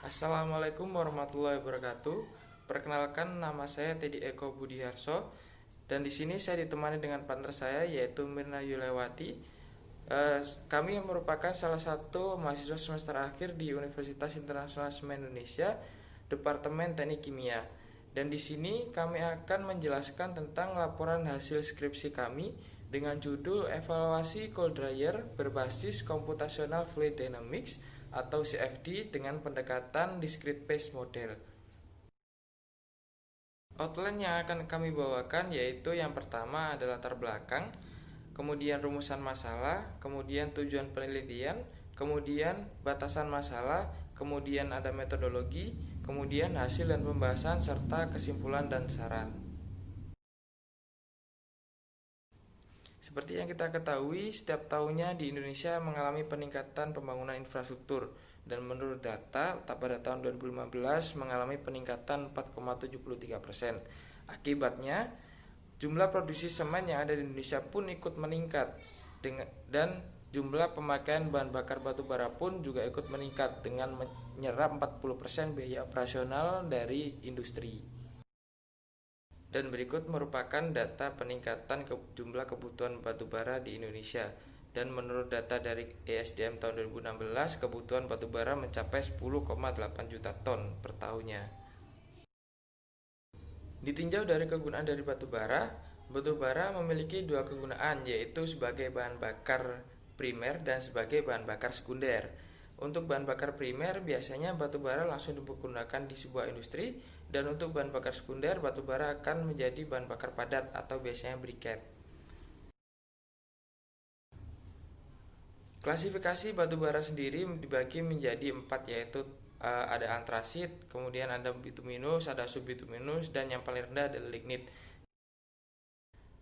Assalamualaikum warahmatullahi wabarakatuh. Perkenalkan, nama saya Teddy Eko Budiharso dan di sini saya ditemani dengan partner saya yaitu Mirna Yulewati. Kami merupakan salah satu mahasiswa semester akhir di Universitas Internasional Semen Indonesia, Departemen Teknik Kimia. Dan di sini kami akan menjelaskan tentang laporan hasil skripsi kami dengan judul Evaluasi Cold Dryer berbasis Computational Fluid Dynamics atau CFD dengan pendekatan Discrete Phase Model. Outline yang akan kami bawakan yaitu yang pertama adalah latar belakang, kemudian rumusan masalah, kemudian tujuan penelitian, kemudian batasan masalah, kemudian ada metodologi, kemudian hasil dan pembahasan serta kesimpulan dan saran. Seperti yang kita ketahui, setiap tahunnya di Indonesia mengalami peningkatan pembangunan infrastruktur dan menurut data pada tahun 2015 mengalami peningkatan 4,73%. Akibatnya, jumlah produksi semen yang ada di Indonesia pun ikut meningkat dan jumlah pemakaian bahan bakar batu bara pun juga ikut meningkat dengan menyerap 40% biaya operasional dari industri. Dan berikut merupakan data peningkatan jumlah kebutuhan batubara di Indonesia. Dan menurut data dari ESDM tahun 2016, kebutuhan batubara mencapai 10,8 juta ton per tahunnya. Ditinjau dari kegunaan dari batubara memiliki dua kegunaan, yaitu sebagai bahan bakar primer dan sebagai bahan bakar sekunder. Untuk bahan bakar primer, biasanya batubara langsung digunakan di sebuah industri, dan untuk bahan bakar sekunder, batubara akan menjadi bahan bakar padat atau biasanya briket. Klasifikasi batubara sendiri dibagi menjadi 4, yaitu ada antrasit, kemudian ada bituminus, ada subbituminus, dan yang paling rendah adalah lignit.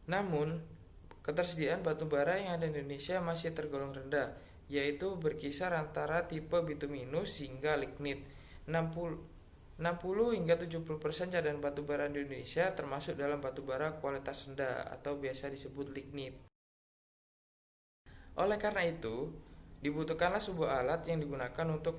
Namun, ketersediaan batubara yang ada di Indonesia masih tergolong rendah, yaitu berkisar antara tipe bituminus hingga lignit. 60 hingga 70% cadangan batubara di Indonesia termasuk dalam batubara kualitas rendah atau biasa disebut lignit. Oleh karena itu, dibutuhkanlah sebuah alat yang digunakan untuk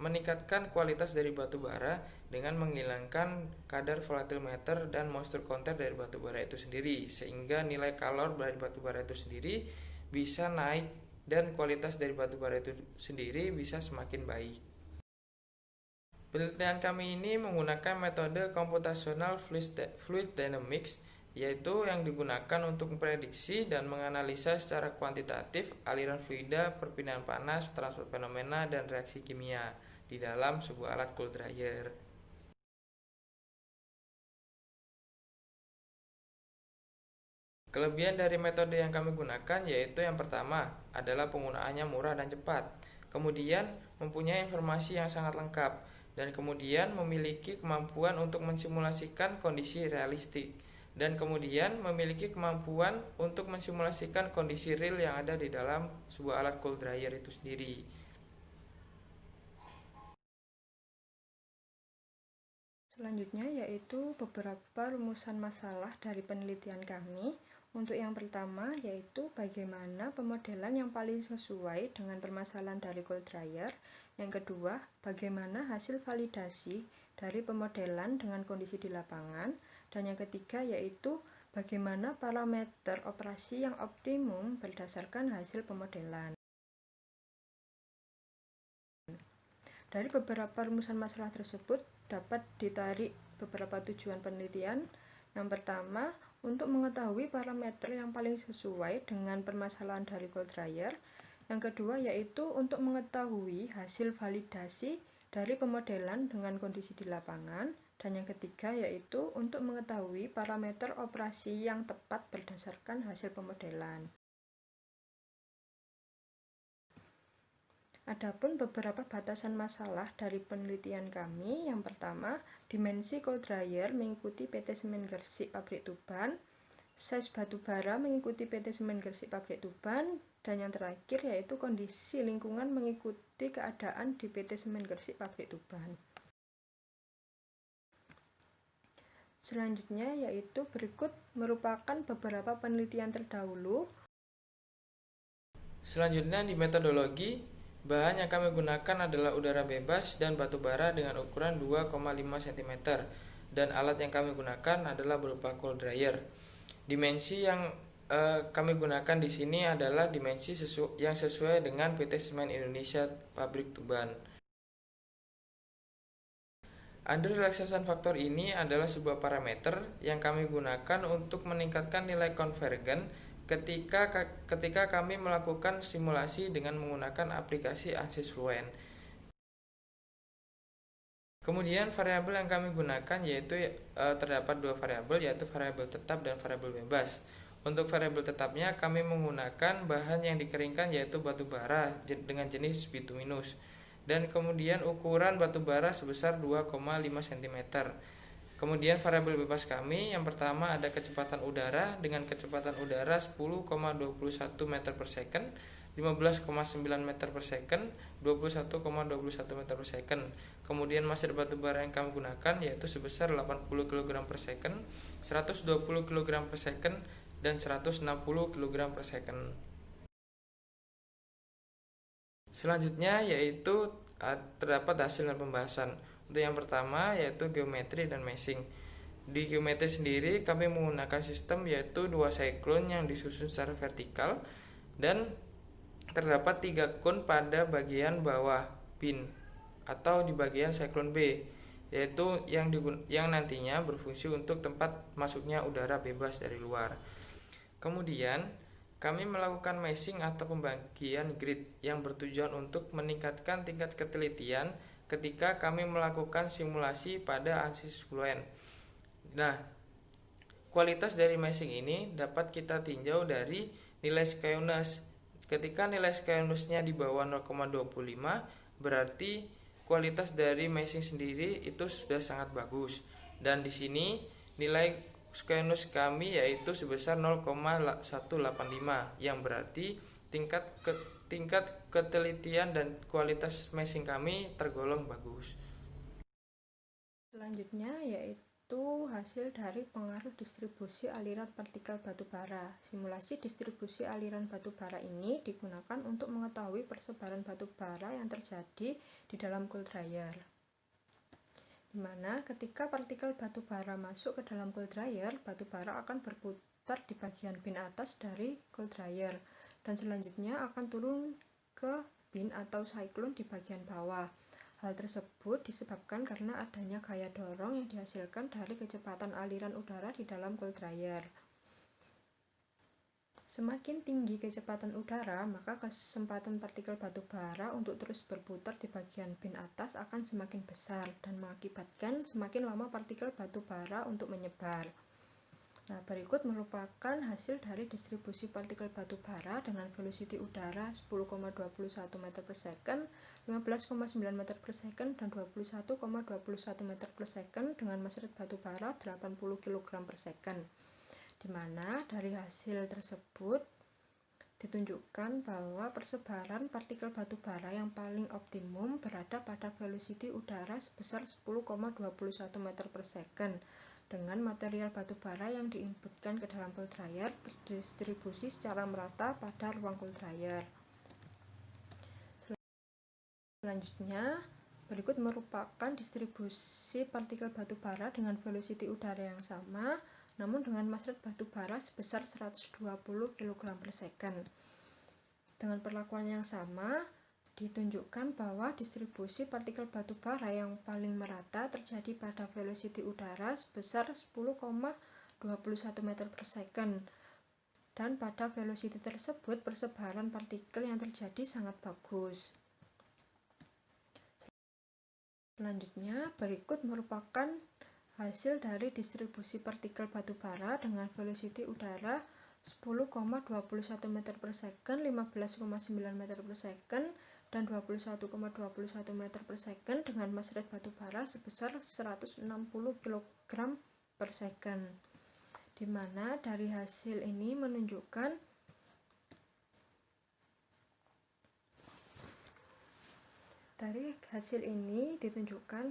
meningkatkan kualitas dari batubara dengan menghilangkan kadar volatimeter dan moisture content dari batubara itu sendiri, sehingga nilai kalor dari batubara itu sendiri bisa naik dan kualitas dari batubara itu sendiri bisa semakin baik. Penelitian kami ini menggunakan metode Computational Fluid Dynamics, yaitu yang digunakan untuk memprediksi dan menganalisa secara kuantitatif aliran fluida, perpindahan panas, transfer fenomena, dan reaksi kimia di dalam sebuah alat cold dryer. Kelebihan dari metode yang kami gunakan yaitu yang pertama adalah penggunaannya murah dan cepat, kemudian mempunyai informasi yang sangat lengkap, dan kemudian memiliki kemampuan untuk mensimulasikan kondisi realistik, dan kemudian memiliki kemampuan untuk mensimulasikan kondisi real yang ada di dalam sebuah alat cold dryer itu sendiri. Selanjutnya yaitu beberapa rumusan masalah dari penelitian kami. Untuk yang pertama yaitu bagaimana pemodelan yang paling sesuai dengan permasalahan dari cold dryer. Yang kedua, bagaimana hasil validasi dari pemodelan dengan kondisi di lapangan. Dan yang ketiga yaitu bagaimana parameter operasi yang optimum berdasarkan hasil pemodelan. Dari beberapa rumusan masalah tersebut dapat ditarik beberapa tujuan penelitian. Yang pertama, untuk mengetahui parameter yang paling sesuai dengan permasalahan dari cold dryer. Yang kedua yaitu untuk mengetahui hasil validasi dari pemodelan dengan kondisi di lapangan. Dan yang ketiga yaitu untuk mengetahui parameter operasi yang tepat berdasarkan hasil pemodelan. Adapun beberapa batasan masalah dari penelitian kami, yang pertama, dimensi cold dryer mengikuti PT Semen Gresik Pabrik Tuban, size batubara mengikuti PT Semen Gresik Pabrik Tuban, dan yang terakhir yaitu kondisi lingkungan mengikuti keadaan di PT Semen Gresik Pabrik Tuban. Selanjutnya yaitu berikut merupakan beberapa penelitian terdahulu. Selanjutnya di metodologi Bahan yang kami gunakan adalah udara bebas dan batu bara dengan ukuran 2,5 cm, dan alat yang kami gunakan adalah berupa cold dryer. Dimensi yang kami gunakan di sini adalah dimensi yang sesuai dengan PT Semen Indonesia Pabrik Tuban. Under relaxation factor ini adalah sebuah parameter yang kami gunakan untuk meningkatkan nilai konvergen ketika kami melakukan simulasi dengan menggunakan aplikasi ANSYS Fluent. Kemudian variabel yang kami gunakan yaitu terdapat dua variabel, yaitu variabel tetap dan variabel bebas. Untuk variabel tetapnya kami menggunakan bahan yang dikeringkan yaitu batu bara dengan jenis bituminus, dan kemudian ukuran batu bara sebesar 2,5 cm. Kemudian variabel bebas kami yang pertama ada kecepatan udara dengan kecepatan udara 10,21 meter per second, 15,9 meter per second, 21,21 meter per second. Kemudian masir batu bara yang kami gunakan yaitu sebesar 80 kg per second, 120 kg per second, dan 160 kg per second. Selanjutnya yaitu terdapat hasil dan pembahasan. Untuk yang pertama yaitu geometri dan meshing. Di geometri sendiri kami menggunakan sistem yaitu dua siklon yang disusun secara vertikal dan terdapat 3 cone pada bagian bawah pin atau di bagian siklon B, yaitu yang nantinya berfungsi untuk tempat masuknya udara bebas dari luar. Kemudian kami melakukan meshing atau pembagian grid yang bertujuan untuk meningkatkan tingkat ketelitian ketika kami melakukan simulasi pada ANSYS Fluent. Nah, kualitas dari meshing ini dapat kita tinjau dari nilai skewness. Ketika nilai skewness-nya di bawah 0,25, berarti kualitas dari meshing sendiri itu sudah sangat bagus. Dan di sini nilai skewness kami yaitu sebesar 0,185, yang berarti tingkat ketelitian dan kualitas meshing kami tergolong bagus. Selanjutnya yaitu hasil dari pengaruh distribusi aliran partikel batu bara. Simulasi distribusi aliran batu bara ini digunakan untuk mengetahui persebaran batu bara yang terjadi di dalam cold dryer. Di mana ketika partikel batu bara masuk ke dalam cold dryer, batu bara akan berputar di bagian bin atas dari cold dryer dan selanjutnya akan turun ke bin atau siklon di bagian bawah. Hal tersebut disebabkan karena adanya gaya dorong yang dihasilkan dari kecepatan aliran udara di dalam cold dryer. Semakin tinggi kecepatan udara, maka kesempatan partikel batu bara untuk terus berputar di bagian bin atas akan semakin besar dan mengakibatkan semakin lama partikel batu bara untuk menyebar. Nah, berikut merupakan hasil dari distribusi partikel batu bara dengan velocity udara 10,21 meter per second, 15,9 meter per second, dan 21,21 meter per second dengan masir batu bara 80 kg per second. Di mana dari hasil tersebut ditunjukkan bahwa persebaran partikel batu bara yang paling optimum berada pada velocity udara sebesar 10,21 meter per second dengan material batu bara yang diinputkan ke dalam cold dryer terdistribusi secara merata pada ruang cold dryer. Selanjutnya, berikut merupakan distribusi partikel batu bara dengan velocity udara yang sama, namun dengan masret batu bara sebesar 120 kg per second. Dengan perlakuan yang sama, ditunjukkan bahwa distribusi partikel batu bara yang paling merata terjadi pada velocity udara sebesar 10,21 meter per second, dan pada velocity tersebut persebaran partikel yang terjadi sangat bagus. Selanjutnya, berikut merupakan hasil dari distribusi partikel batu bara dengan velocity udara 10,21 meter per second, 15,9 meter per second, dan 21,21 meter per second dengan mass rate batu bara sebesar 160 kg per second. Di mana dari hasil ini menunjukkan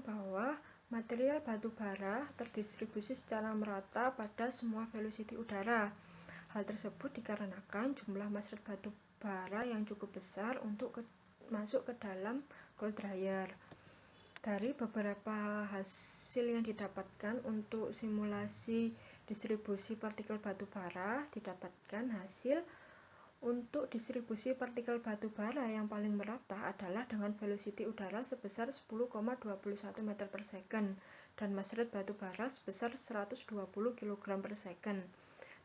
bahwa material batu bara terdistribusi secara merata pada semua velocity udara. Hal tersebut dikarenakan jumlah mass rate batu bara yang cukup besar untuk masuk ke dalam cold dryer. Dari beberapa hasil yang didapatkan untuk simulasi distribusi partikel batu bara, didapatkan hasil untuk distribusi partikel batu bara yang paling merata adalah dengan velocity udara sebesar 10,21 meter per second dan mass rate batu bara sebesar 120 kg per second.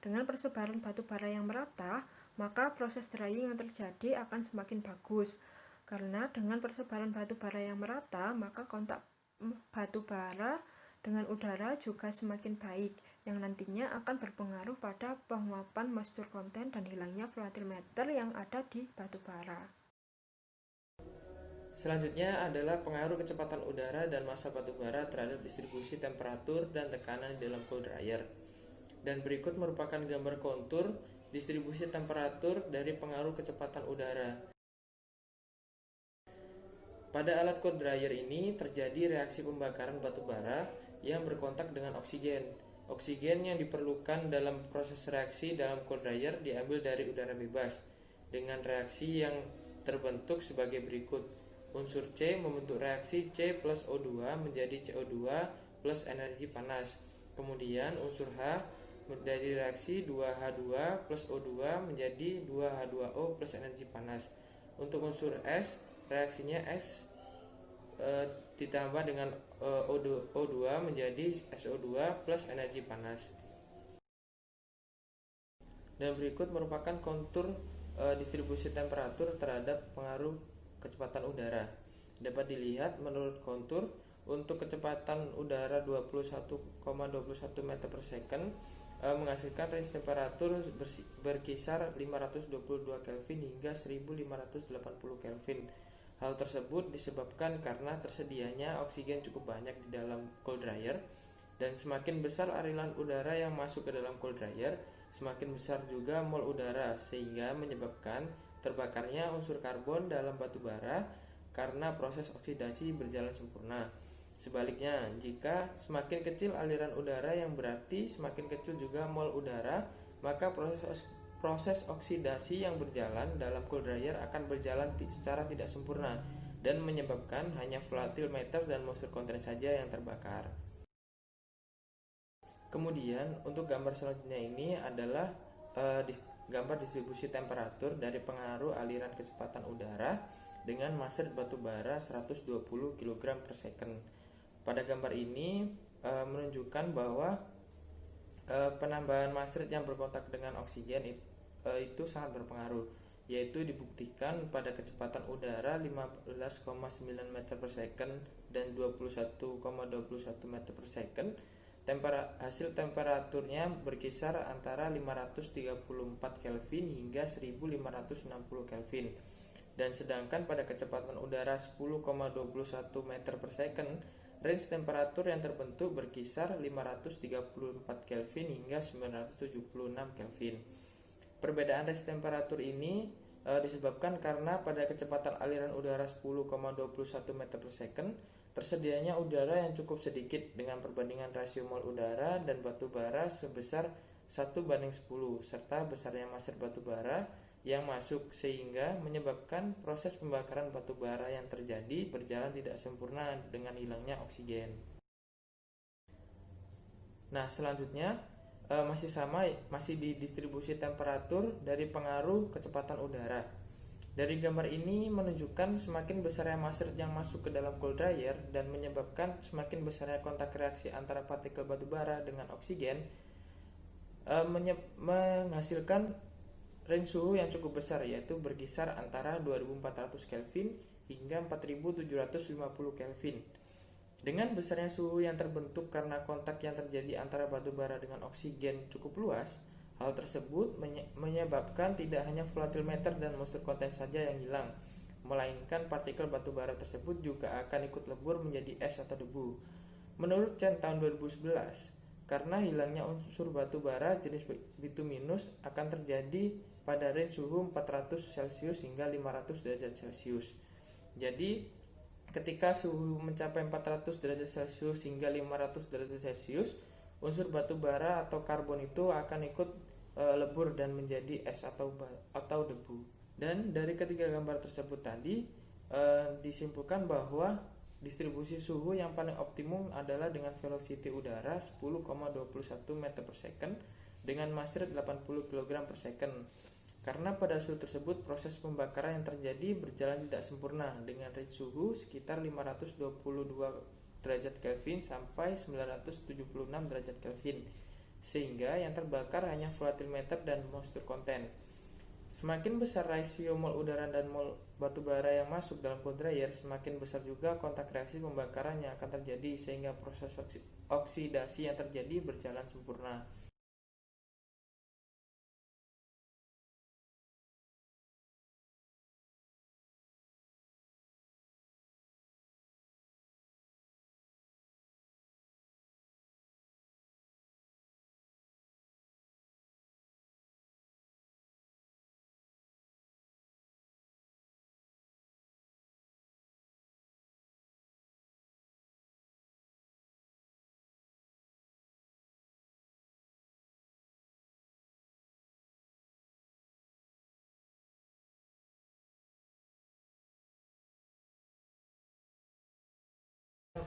Dengan persebaran batu bara yang merata, maka proses drying yang terjadi akan semakin bagus. Karena dengan persebaran batu bara yang merata, maka kontak batu bara dengan udara juga semakin baik, yang nantinya akan berpengaruh pada penguapan moisture content dan hilangnya volatile matter yang ada di batu bara. Selanjutnya adalah pengaruh kecepatan udara dan massa batu bara terhadap distribusi temperatur dan tekanan di dalam cold dryer. Dan berikut merupakan gambar kontur distribusi temperatur dari pengaruh kecepatan udara. Pada alat cold dryer ini terjadi reaksi pembakaran batu bara yang berkontak dengan oksigen. Oksigen yang diperlukan dalam proses reaksi dalam cold dryer diambil dari udara bebas dengan reaksi yang terbentuk sebagai berikut. Unsur C membentuk reaksi C plus O2 menjadi CO2 plus energi panas. Kemudian unsur H dari reaksi 2H2 plus O2 menjadi 2H2O plus energi panas. Untuk unsur S, reaksinya S ditambah dengan O2 menjadi SO2 plus energi panas. Dan berikut merupakan kontur distribusi temperatur terhadap pengaruh kecepatan udara. Dapat dilihat menurut kontur untuk kecepatan udara 21,21 meter per second menghasilkan range temperatur berkisar 522 Kelvin hingga 1580 Kelvin. Hal tersebut disebabkan karena tersedianya oksigen cukup banyak di dalam cold dryer, dan semakin besar aliran udara yang masuk ke dalam cold dryer, semakin besar juga mol udara, sehingga menyebabkan terbakarnya unsur karbon dalam batu bara karena proses oksidasi berjalan sempurna. Sebaliknya, jika semakin kecil aliran udara yang berarti semakin kecil juga mol udara, maka proses oksidasi yang berjalan dalam cold dryer akan berjalan secara tidak sempurna dan menyebabkan hanya volatile matter dan moisture content saja yang terbakar. Kemudian untuk gambar selanjutnya ini adalah gambar distribusi temperatur dari pengaruh aliran kecepatan udara dengan mass rate batu bara 120 kg per second. Pada gambar ini menunjukkan bahwa penambahan mass rate yang berkontak dengan oksigen itu sangat berpengaruh, yaitu dibuktikan pada kecepatan udara 15,9 meter per second dan 21,21 meter per second. Hasil temperaturnya berkisar antara 534 Kelvin hingga 1560 Kelvin. Dan sedangkan pada kecepatan udara 10,21 meter per second, range temperatur yang terbentuk berkisar 534 Kelvin hingga 976 Kelvin. Perbedaan range temperatur ini disebabkan karena pada kecepatan aliran udara 10,21 meter per second, tersedianya udara yang cukup sedikit dengan perbandingan rasio mol udara dan batu bara sebesar 1:10, serta besarnya mass rate batu bara yang masuk, sehingga menyebabkan proses pembakaran batu bara yang terjadi berjalan tidak sempurna dengan hilangnya oksigen. Nah, selanjutnya masih di distribusi temperatur dari pengaruh kecepatan udara. Dari gambar ini menunjukkan semakin besarnya mass rate yang masuk ke dalam cold dryer dan menyebabkan semakin besarnya kontak reaksi antara partikel batu bara dengan oksigen menghasilkan range suhu yang cukup besar, yaitu berkisar antara 2400 Kelvin hingga 4750 Kelvin. Dengan besarnya suhu yang terbentuk karena kontak yang terjadi antara batu bara dengan oksigen cukup luas, hal tersebut menyebabkan tidak hanya volatile matter dan moisture content saja yang hilang, melainkan partikel batu bara tersebut juga akan ikut lebur menjadi es atau debu. Menurut Chen tahun 2011, karena hilangnya unsur batu bara jenis bituminus akan terjadi pada range suhu 400 Celcius hingga 500 derajat Celcius. Jadi, ketika suhu mencapai 400 derajat Celcius hingga 500 derajat Celcius, unsur batu bara atau karbon itu akan ikut lebur dan menjadi es atau debu. Dan dari ketiga gambar tersebut tadi Disimpulkan bahwa distribusi suhu yang paling optimum adalah dengan velocity udara 10,21 meter per second dengan mass rate 80 kg per second. Karena pada suhu tersebut proses pembakaran yang terjadi berjalan tidak sempurna dengan range suhu sekitar 522 derajat Kelvin sampai 976 derajat Kelvin, sehingga yang terbakar hanya volatimeter dan moisture content. Semakin besar rasio mol udara dan mol batu bara yang masuk dalam cold dryer, semakin besar juga kontak reaksi pembakaran yang akan terjadi sehingga proses oksidasi yang terjadi berjalan sempurna.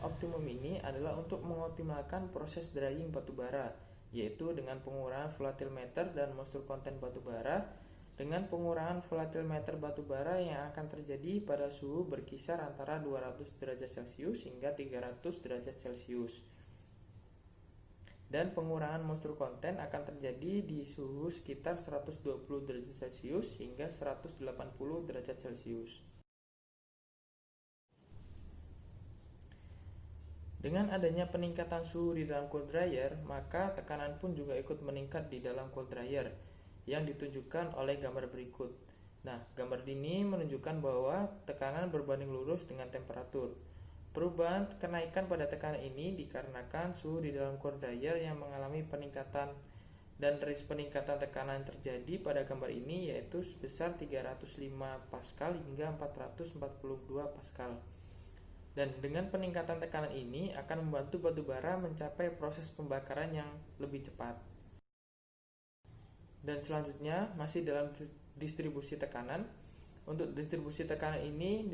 Optimum ini adalah untuk mengoptimalkan proses drying batu bara, yaitu dengan pengurangan volatimeter dan moisture content batu bara. Dengan pengurangan volatimeter batu bara yang akan terjadi pada suhu berkisar antara 200 derajat Celcius hingga 300 derajat Celcius. Dan pengurangan moisture content akan terjadi di suhu sekitar 120 derajat Celcius hingga 180 derajat Celcius. Dengan adanya peningkatan suhu di dalam cold dryer, maka tekanan pun juga ikut meningkat di dalam cold dryer yang ditunjukkan oleh gambar berikut. Nah, gambar ini menunjukkan bahwa tekanan berbanding lurus dengan temperatur. Perubahan kenaikan pada tekanan ini dikarenakan suhu di dalam cold dryer yang mengalami peningkatan, dan range peningkatan tekanan yang terjadi pada gambar ini yaitu sebesar 305 Pascal hingga 442 Pascal. Dan dengan peningkatan tekanan ini akan membantu batu bara mencapai proses pembakaran yang lebih cepat. Dan selanjutnya masih dalam distribusi tekanan. Untuk distribusi tekanan ini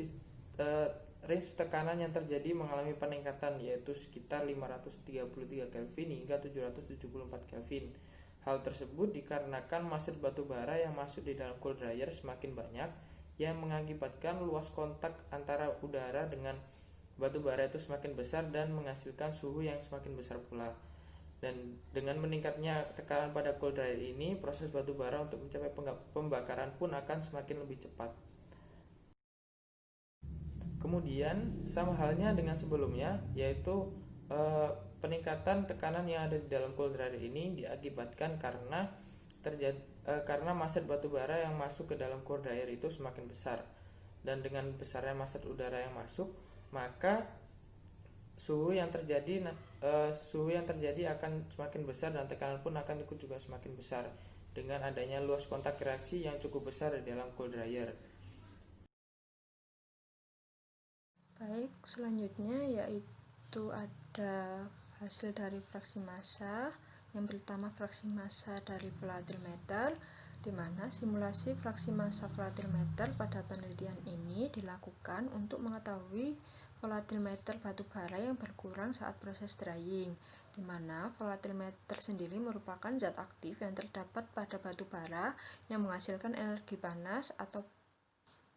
range tekanan yang terjadi mengalami peningkatan yaitu sekitar 533 Kelvin hingga 774 Kelvin. Hal tersebut dikarenakan mass batu bara yang masuk di dalam cold dryer semakin banyak, yang mengakibatkan luas kontak antara udara dengan batu bara itu semakin besar dan menghasilkan suhu yang semakin besar pula. Dan dengan meningkatnya tekanan pada cold dryer ini, proses batu bara untuk mencapai pembakaran pun akan semakin lebih cepat. Kemudian sama halnya dengan sebelumnya, yaitu peningkatan tekanan yang ada di dalam cold dryer ini diakibatkan karena mass batu bara yang masuk ke dalam cold dryer itu semakin besar. Dan dengan besarnya mass udara yang masuk, maka suhu yang terjadi akan semakin besar dan tekanan pun akan ikut juga semakin besar dengan adanya luas kontak reaksi yang cukup besar di dalam cold dryer. Baik, selanjutnya yaitu ada hasil dari fraksi massa. Yang pertama fraksi massa dari volatimeter, di mana simulasi fraksi massa volatimeter pada penelitian ini dilakukan untuk mengetahui volatimeter batu bara yang berkurang saat proses drying, di mana volatimeter sendiri merupakan zat aktif yang terdapat pada batu bara yang menghasilkan energi panas atau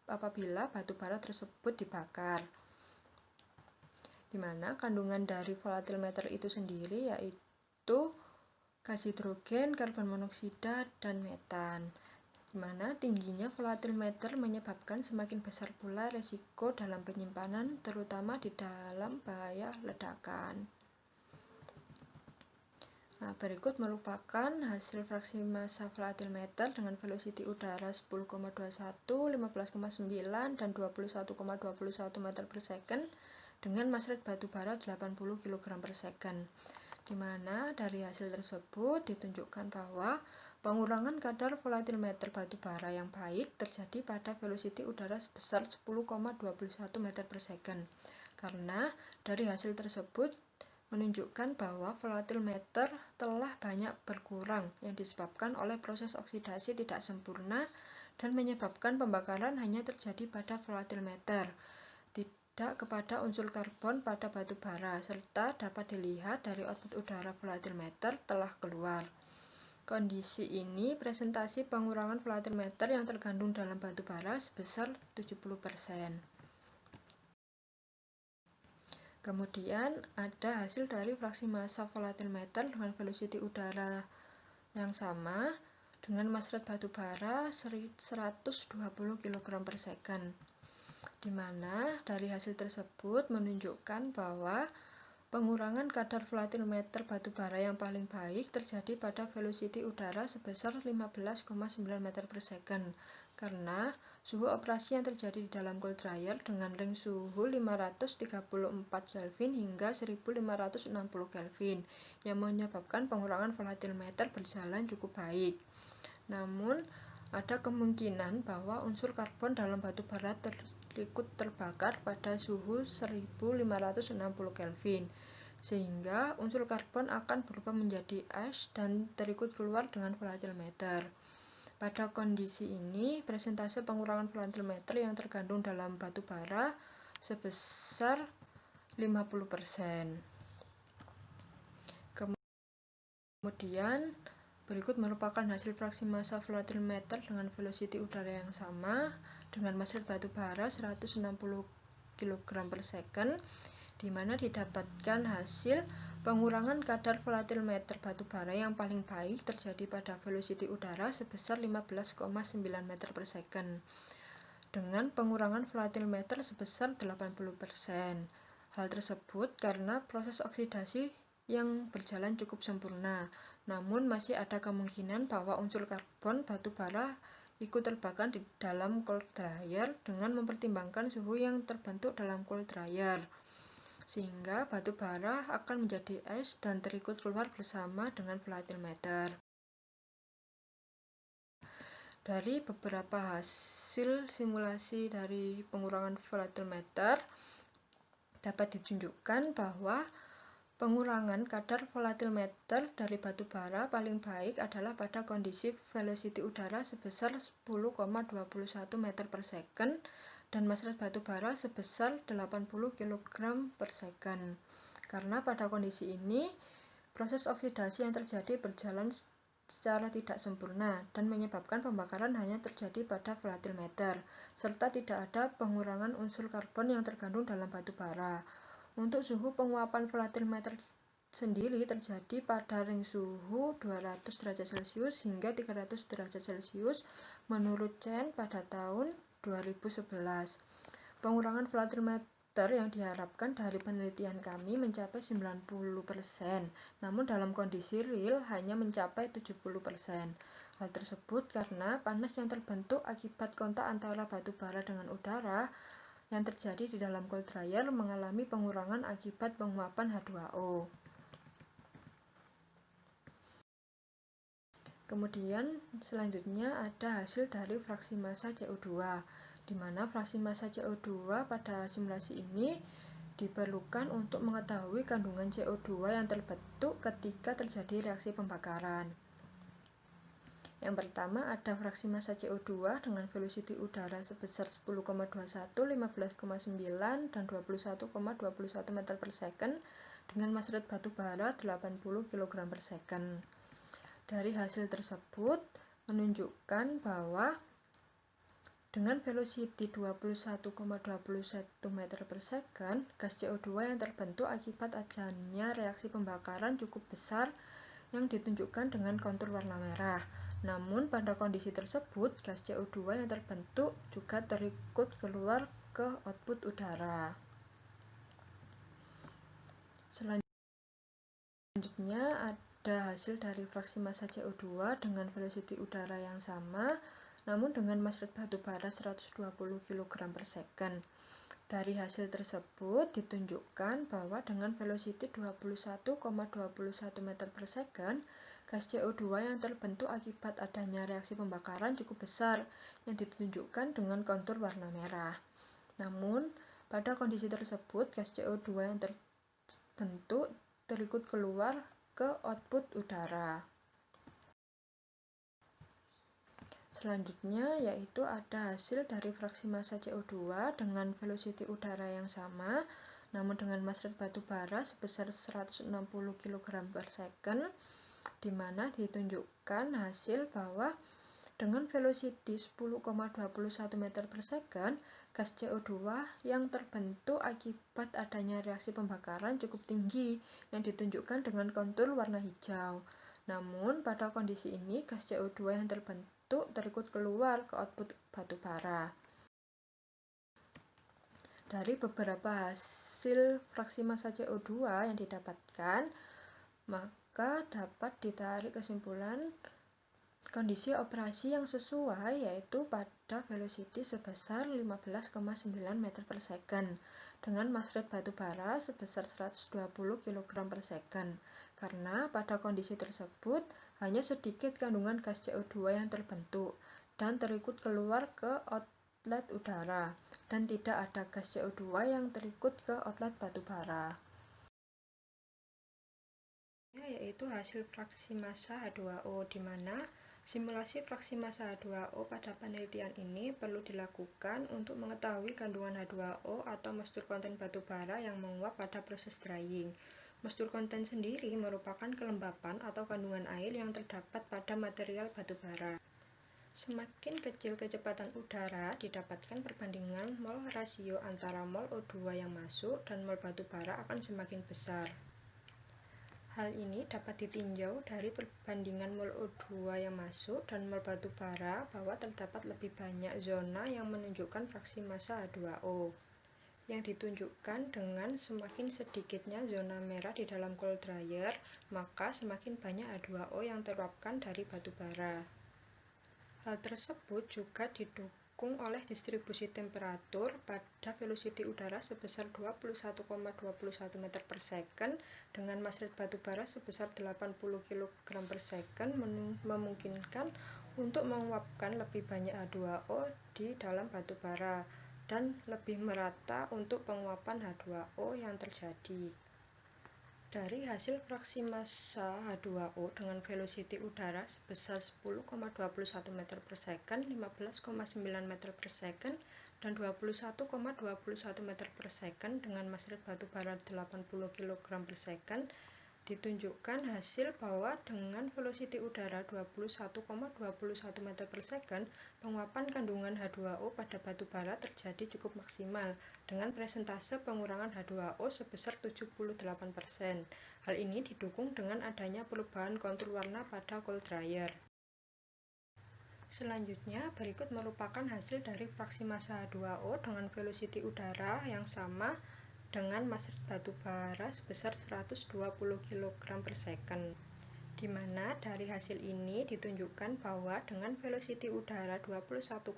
apabila batu bara tersebut dibakar, di mana kandungan dari volatimeter itu sendiri yaitu gas hidrogen, karbon monoksida, dan metan, di mana tingginya volatimeter menyebabkan semakin besar pula resiko dalam penyimpanan, terutama di dalam bahaya ledakan. Nah, berikut merupakan hasil fraksi massa volatimeter dengan velocity udara 10,21, 15,9, dan 21,21 meter per second dengan mass rate batu bara 80 kg per second, di mana dari hasil tersebut ditunjukkan bahwa pengurangan kadar volatimeter batu bara yang baik terjadi pada velocity udara sebesar 10,21 meter per second, karena dari hasil tersebut menunjukkan bahwa volatimeter telah banyak berkurang yang disebabkan oleh proses oksidasi tidak sempurna dan menyebabkan pembakaran hanya terjadi pada volatimeter, tidak kepada unsur karbon pada batu bara, serta dapat dilihat dari output udara volatimeter telah keluar. Kondisi ini presentasi pengurangan volatimeter yang terkandung dalam batu bara sebesar 70%. Kemudian ada hasil dari fraksi massa volatimeter dengan velocity udara yang sama dengan mass rate batu bara 120 kg per second, di mana dari hasil tersebut menunjukkan bahwa pengurangan kadar volatimeter batu bara yang paling baik terjadi pada velocity udara sebesar 15,9 meter per second, karena suhu operasi yang terjadi di dalam cold dryer dengan range suhu 534 Kelvin hingga 1560 Kelvin yang menyebabkan pengurangan volatimeter berjalan cukup baik. Namun, ada kemungkinan bahwa unsur karbon dalam batu bara ikut terbakar pada suhu 1560 Kelvin, sehingga unsur karbon akan berubah menjadi ash dan terikut keluar dengan volatimeter. Pada kondisi ini, persentase pengurangan volatimeter yang terkandung dalam batu bara sebesar 50%. Kemudian, berikut merupakan hasil fraksi massa volatimeter dengan velocity udara yang sama dengan mass rate batu bara 160 kg per second, di mana didapatkan hasil pengurangan kadar volatimeter batu bara yang paling baik terjadi pada velocity udara sebesar 15,9 meter per second dengan pengurangan volatimeter sebesar 80%. Hal tersebut karena proses oksidasi yang berjalan cukup sempurna, namun masih ada kemungkinan bahwa unsur karbon batu bara ikut terbakar di dalam cold dryer dengan mempertimbangkan suhu yang terbentuk dalam cold dryer, sehingga batu bara akan menjadi es dan terikut keluar bersama dengan volatimeter. Dari beberapa hasil simulasi dari pengurangan volatimeter, dapat ditunjukkan bahwa pengurangan kadar volatimeter dari batu bara paling baik adalah pada kondisi velocity udara sebesar 10,21 meter per second dan mass rate batu bara sebesar 80 kg per second. Karena pada kondisi ini, proses oksidasi yang terjadi berjalan secara tidak sempurna dan menyebabkan pembakaran hanya terjadi pada volatimeter, serta tidak ada pengurangan unsur karbon yang terkandung dalam batu bara. Untuk suhu penguapan volatimeter sendiri terjadi pada range suhu 200 derajat Celcius hingga 300 derajat Celcius menurut Chen pada tahun 2011. Pengurangan volatimeter yang diharapkan dari penelitian kami mencapai 90%, namun dalam kondisi real hanya mencapai 70%. Hal tersebut karena panas yang terbentuk akibat kontak antara batu bara dengan udara yang terjadi di dalam cold dryer mengalami pengurangan akibat penguapan H2O. Kemudian selanjutnya ada hasil dari fraksi massa CO2, di mana fraksi massa CO2 pada simulasi ini diperlukan untuk mengetahui kandungan CO2 yang terbentuk ketika terjadi reaksi pembakaran. Yang pertama ada fraksi massa CO2 dengan velocity udara sebesar 10,21, 15,9, dan 21,21 meter per second dengan mass rate batu bara 80 kg per second. Dari hasil tersebut menunjukkan bahwa dengan velocity 21,21 meter per second, gas CO2 yang terbentuk akibat adanya reaksi pembakaran cukup besar yang ditunjukkan dengan kontur warna merah. Namun pada kondisi tersebut, gas CO2 yang terbentuk juga terikut keluar ke output udara. Selanjutnya ada hasil dari fraksi massa CO2 dengan velocity udara yang sama, namun dengan mass rate batu bara 120 kg per second. Dari hasil tersebut ditunjukkan bahwa dengan velocity 21,21 meter per second, gas CO2 yang terbentuk akibat adanya reaksi pembakaran cukup besar yang ditunjukkan dengan kontur warna merah. Namun, pada kondisi tersebut, gas CO2 yang terbentuk terikut keluar ke output udara. Selanjutnya yaitu ada hasil dari fraksi massa CO2 dengan velocity udara yang sama, namun dengan mass rate batu bara sebesar 160 kg per second, di mana ditunjukkan hasil bahwa dengan velocity 10,21 meter per second, gas CO2 yang terbentuk akibat adanya reaksi pembakaran cukup tinggi yang ditunjukkan dengan kontur warna hijau. Namun, pada kondisi ini, gas CO2 yang terbentuk terikut keluar ke output batu bara. Dari beberapa hasil fraksi massa CO2 yang didapatkan, maka dapat ditarik kesimpulan kondisi operasi yang sesuai yaitu pada velocity sebesar 15,9 meter per second dengan mass rate batu bara sebesar 120 kg per second, karena pada kondisi tersebut hanya sedikit kandungan gas CO2 yang terbentuk dan terikut keluar ke outlet udara, dan tidak ada gas CO2 yang terikut ke outlet batu bara. Yaitu hasil fraksi massa H2O, di mana simulasi fraksi massa H2O pada penelitian ini perlu dilakukan untuk mengetahui kandungan H2O atau moisture content batu bara yang menguap pada proses drying. Moisture content sendiri merupakan kelembapan atau kandungan air yang terdapat pada material batu bara. Semakin kecil kecepatan udara, didapatkan perbandingan mol rasio antara mol O2 yang masuk dan mol batu bara akan semakin besar. Hal ini dapat ditinjau dari perbandingan mol O2 yang masuk dan mol batu bara bahwa terdapat lebih banyak zona yang menunjukkan fraksi massa H2O, yang ditunjukkan dengan semakin sedikitnya zona merah di dalam cold dryer, maka semakin banyak H2O yang teruapkan dari batu bara. Hal tersebut juga didukung oleh distribusi temperatur pada velocity udara sebesar 21,21 meter per second dengan mass rate batu bara sebesar 80 kg per second memungkinkan untuk menguapkan lebih banyak H2O di dalam batu bara dan lebih merata untuk penguapan H2O yang terjadi. Dari hasil fraksi massa H2O dengan velocity udara sebesar 10,21 meter per second, 15,9 meter per second, dan 21,21 meter per second dengan mass rate batu bara 80 kg per second, ditunjukkan hasil bahwa dengan velocity udara 21,21 meter per second, penguapan kandungan H2O pada batu bara terjadi cukup maksimal dengan persentase pengurangan H2O sebesar 78%. Hal ini didukung dengan adanya perubahan kontur warna pada cold dryer. Selanjutnya, berikut merupakan hasil dari fraksi massa H2O dengan velocity udara yang sama dengan mass rate batu bara sebesar 120 kg per second, di mana dari hasil ini ditunjukkan bahwa dengan velocity udara 21,21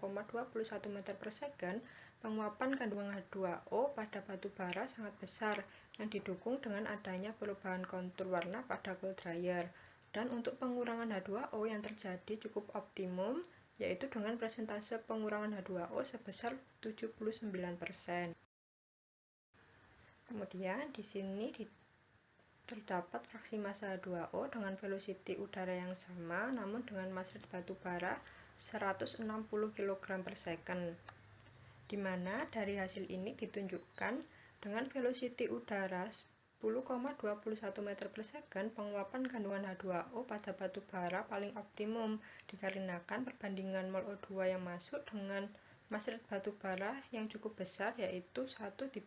meter per second, penguapan kandungan H2O pada batu bara sangat besar yang didukung dengan adanya perubahan kontur warna pada cold dryer, dan untuk pengurangan H2O yang terjadi cukup optimum, yaitu dengan persentase pengurangan H2O sebesar 79%. Kemudian di sini terdapat fraksi massa H2O dengan velocity udara yang sama namun dengan mass rate batu bara 160 kg per second, di mana dari hasil ini ditunjukkan dengan velocity udara 10,21 meter per second, penguapan kandungan H2O pada batu bara paling optimum dikarenakan perbandingan mol O2 yang masuk dengan mass rate batu bara yang cukup besar, yaitu 1:45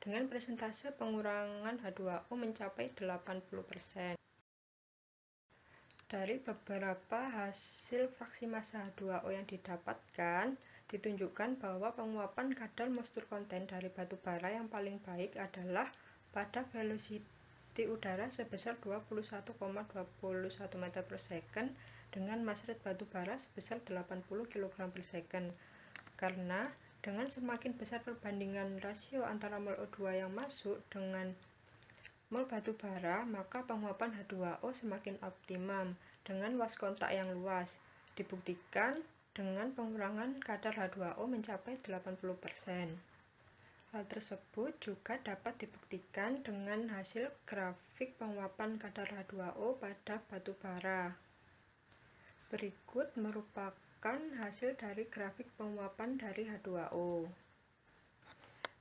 dengan persentase pengurangan H2O mencapai 80%. Dari beberapa hasil fraksi massa H2O yang didapatkan, ditunjukkan bahwa penguapan kadar moisture content dari batu bara yang paling baik adalah pada velocity udara sebesar 21,21 meter per second dengan mass rate batu bara sebesar 80 kg per second, karena dengan semakin besar perbandingan rasio antara mol O2 yang masuk dengan mol batu bara, maka penguapan H2O semakin optimum dengan luas kontak yang luas, dibuktikan dengan pengurangan kadar H2O mencapai 80%. Hal tersebut juga dapat dibuktikan dengan hasil grafik penguapan kadar H2O pada batu bara. Berikut merupakan hasil dari grafik penguapan dari H2O.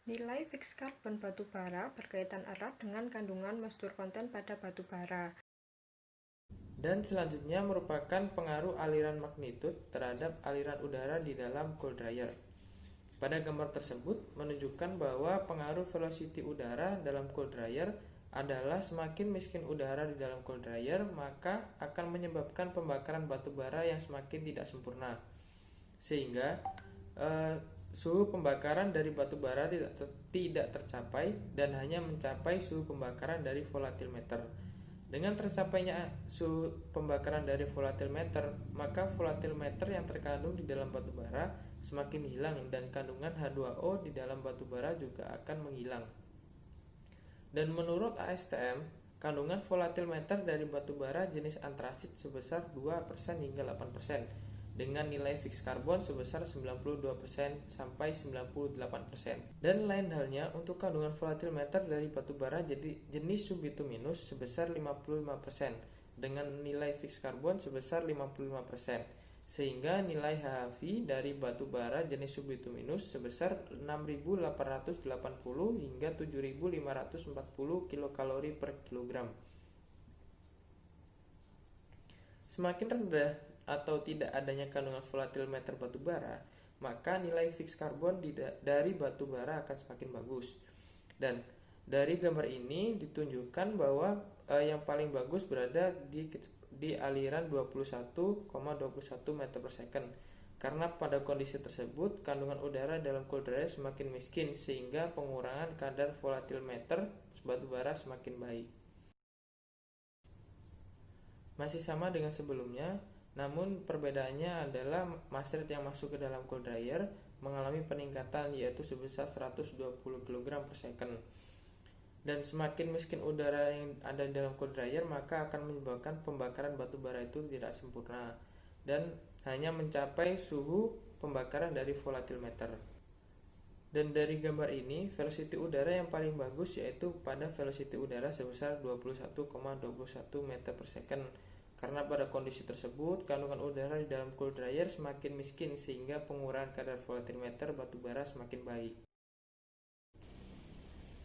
Nilai fix karbon batubara berkaitan erat dengan kandungan moisture content pada batubara. Dan selanjutnya merupakan pengaruh aliran magnitud terhadap aliran udara di dalam cold dryer. Pada gambar tersebut menunjukkan bahwa pengaruh velocity udara dalam cold dryer adalah semakin miskin udara di dalam cold dryer, maka akan menyebabkan pembakaran batu bara yang semakin tidak sempurna. Sehingga suhu pembakaran dari batu bara tidak tercapai dan hanya mencapai suhu pembakaran dari volatimeter. Dengan tercapainya suhu pembakaran dari volatimeter, maka volatimeter yang terkandung di dalam batu bara semakin hilang dan kandungan H2O di dalam batu bara juga akan menghilang. Dan menurut ASTM, kandungan volatimeter dari batu bara jenis antrasit sebesar 2% hingga 8% dengan nilai fix karbon sebesar 92% sampai 98%. Dan lain halnya untuk kandungan volatimeter dari batu bara jenis subbituminus sebesar 55% dengan nilai fix karbon sebesar 55%. Sehingga nilai HHV dari batu bara jenis subbituminus sebesar 6.880 hingga 7.540 kilokalori per kilogram. Semakin rendah atau tidak adanya kandungan volatimeter batu bara, maka nilai fix karbon dari batu bara akan semakin bagus. Dan dari gambar ini ditunjukkan bahwa yang paling bagus berada di aliran 21,21 meter per second. Karena pada kondisi tersebut kandungan udara dalam cold dryer semakin miskin sehingga pengurangan kadar volatimeter batu bara semakin baik. Masih sama dengan sebelumnya, namun perbedaannya adalah mass rate yang masuk ke dalam cold dryer mengalami peningkatan yaitu sebesar 120 kg per second. Dan semakin miskin udara yang ada di dalam cold dryer, maka akan menyebabkan pembakaran batu bara itu tidak sempurna dan hanya mencapai suhu pembakaran dari volatimeter. Dan dari gambar ini, velocity udara yang paling bagus yaitu pada velocity udara sebesar 21,21 meter per second. Karena pada kondisi tersebut, kandungan udara di dalam cold dryer semakin miskin sehingga pengurangan kadar volatimeter batu bara semakin baik.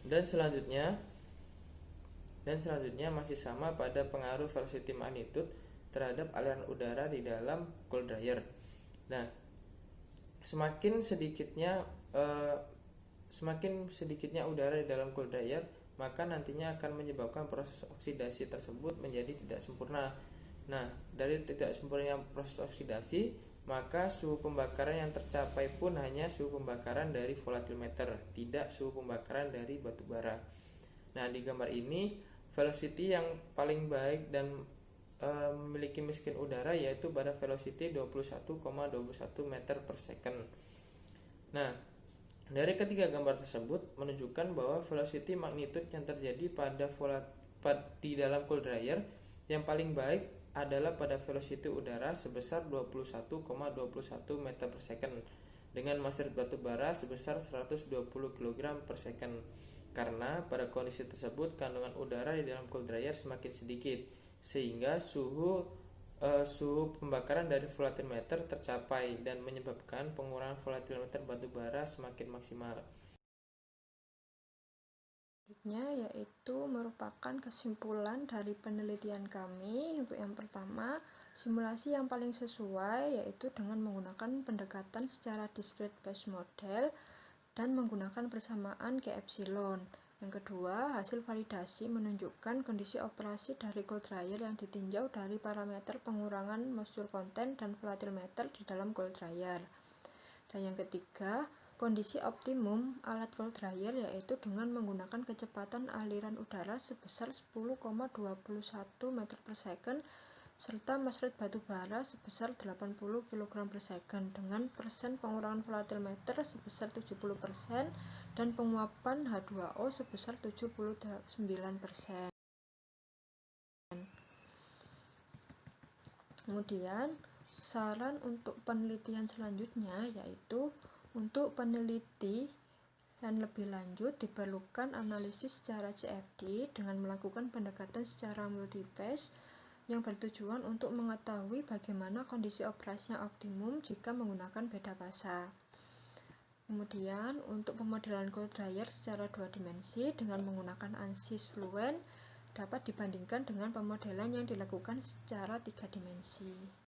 Dan selanjutnya masih sama pada pengaruh velocity magnitude terhadap aliran udara di dalam cold dryer. Nah, semakin sedikitnya udara di dalam cold dryer, maka nantinya akan menyebabkan proses oksidasi tersebut menjadi tidak sempurna. Nah, dari tidak sempurnanya proses oksidasi, maka suhu pembakaran yang tercapai pun hanya suhu pembakaran dari volatimeter, tidak suhu pembakaran dari batu bara. Nah, di gambar ini velocity yang paling baik dan memiliki miskin udara yaitu pada velocity 21,21 meter per second. Nah, dari ketiga gambar tersebut menunjukkan bahwa velocity magnitude yang terjadi di dalam cold dryer yang paling baik adalah pada velocity udara sebesar 21,21 meter per second dengan mass rate batu bara sebesar 120 kg per second. Karena pada kondisi tersebut kandungan udara di dalam cold dryer semakin sedikit sehingga suhu pembakaran dari volatimeter tercapai dan menyebabkan pengurangan volatimeter batu bara semakin maksimal. Selanjutnya yaitu merupakan kesimpulan dari penelitian kami. Untuk yang pertama, simulasi yang paling sesuai yaitu dengan menggunakan pendekatan secara discrete phase model dan menggunakan persamaan K epsilon. Yang kedua, hasil validasi menunjukkan kondisi operasi dari cold dryer yang ditinjau dari parameter pengurangan moisture content dan volatimeter di dalam cold dryer. Dan yang ketiga, kondisi optimum alat cold dryer yaitu dengan menggunakan kecepatan aliran udara sebesar 10,21 meter per second serta mass rate batu bara sebesar 80 kg per second dengan persen pengurangan volatimeter sebesar 70% dan penguapan H2O sebesar 79%. Kemudian, saran untuk penelitian selanjutnya yaitu untuk peneliti dan lebih lanjut diperlukan analisis secara CFD dengan melakukan pendekatan secara multiphase yang bertujuan untuk mengetahui bagaimana kondisi operasi yang optimum jika menggunakan beda fasa. Kemudian, untuk pemodelan cold dryer secara 2 dimensi dengan menggunakan ANSYS Fluent dapat dibandingkan dengan pemodelan yang dilakukan secara 3 dimensi.